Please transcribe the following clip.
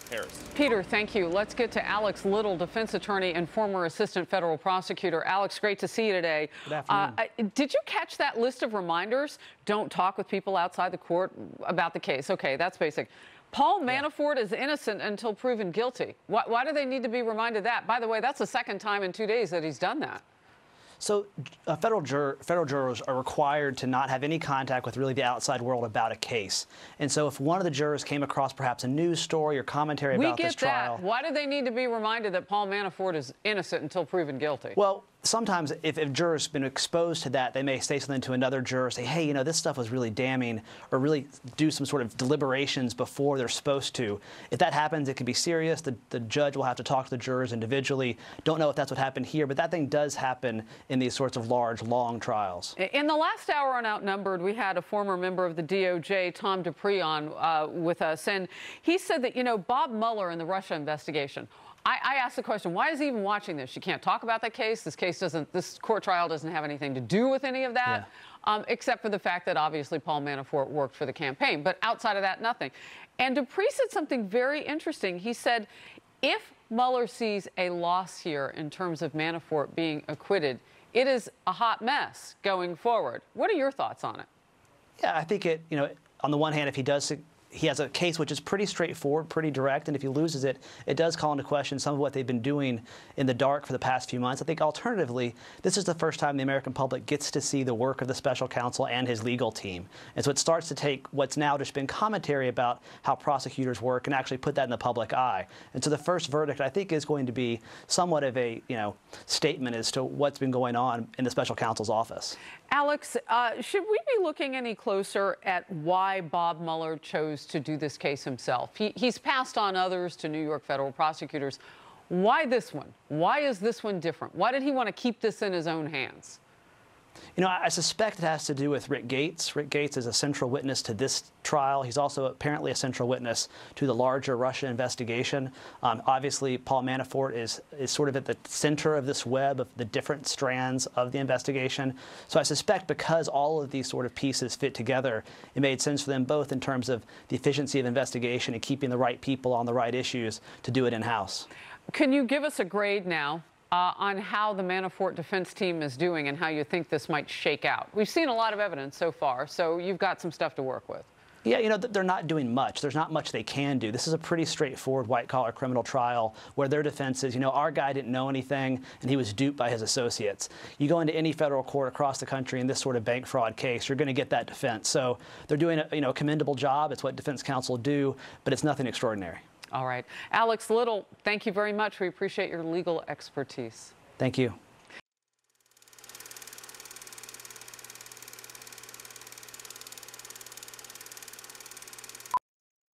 Harris. Peter, thank you. Let's get to Alex Little, defense attorney and former assistant federal prosecutor. Alex, great to see you today. Good afternoon. Did you catch that list of reminders? Don't talk with people outside the court about the case. Okay, that's basic. Paul Manafort is innocent until proven guilty. Why do they need to be reminded that? By the way, that's the second time in 2 days that he's done that. So federal jurors are required to not have any contact with really the outside world about a case. And so if one of the jurors came across perhaps a news story or commentary about this trial. We get that. Why do they need to be reminded that Paul Manafort is innocent until proven guilty? Well, sometimes if jurors have been exposed to that, they may say something to another juror, say, hey, you know, this stuff was really damning, or really do some sort of deliberations before they're supposed to. If that happens, it can be serious. The judge will have to talk to the jurors individually. Don't know if that's what happened here, but that thing does happen in these sorts of large, long trials. In the last hour on Outnumbered, we had a former member of the DOJ, Tom Dupree, on with us, and he said that, you know, Bob Mueller in the Russia investigation, I asked the question, why is he even watching this? You can't talk about that case. This court trial doesn't have anything to do with any of that, except for the fact that obviously Paul Manafort worked for the campaign. But outside of that, nothing. And Dupree said something very interesting. He said, if Mueller sees a loss here in terms of Manafort being acquitted, it is a hot mess going forward. What are your thoughts on it? Yeah, I think on the one hand, if he has a case which is pretty straightforward, pretty direct, and if he loses it, it does call into question some of what they've been doing in the dark for the past few months. I think alternatively, this is the first time the American public gets to see the work of the special counsel and his legal team. And so it starts to take what's now just been commentary about how prosecutors work and actually put that in the public eye. And so the first verdict, I think, is going to be somewhat of a statement as to what's been going on in the special counsel's office. Alex, should we be looking any closer at why Bob Mueller chose to do this case himself? He's passed on others to New York federal prosecutors. Why this one? Why is this one different? Why did he want to keep this in his own hands? You know, I suspect it has to do with Rick Gates. Rick Gates is a central witness to this trial. He's also apparently a central witness to the larger Russia investigation. Obviously, Paul Manafort is sort of at the center of this web of the different strands of the investigation. So I suspect because all of these sort of pieces fit together, it made sense for them both in terms of the efficiency of investigation and keeping the right people on the right issues to do it in-house. Can you give us a grade now on how the Manafort defense team is doing and how you think this might shake out? We've seen a lot of evidence so far, so you've got some stuff to work with. Yeah, you know, they're not doing much. There's not much they can do. This is a pretty straightforward white-collar criminal trial where their defense is, you know, our guy didn't know anything and he was duped by his associates. You go into any federal court across the country in this sort of bank fraud case, you're going to get that defense. So they're doing a commendable job. It's what defense counsel do, but it's nothing extraordinary. All right. Alex Little, thank you very much. We appreciate your legal expertise. Thank you.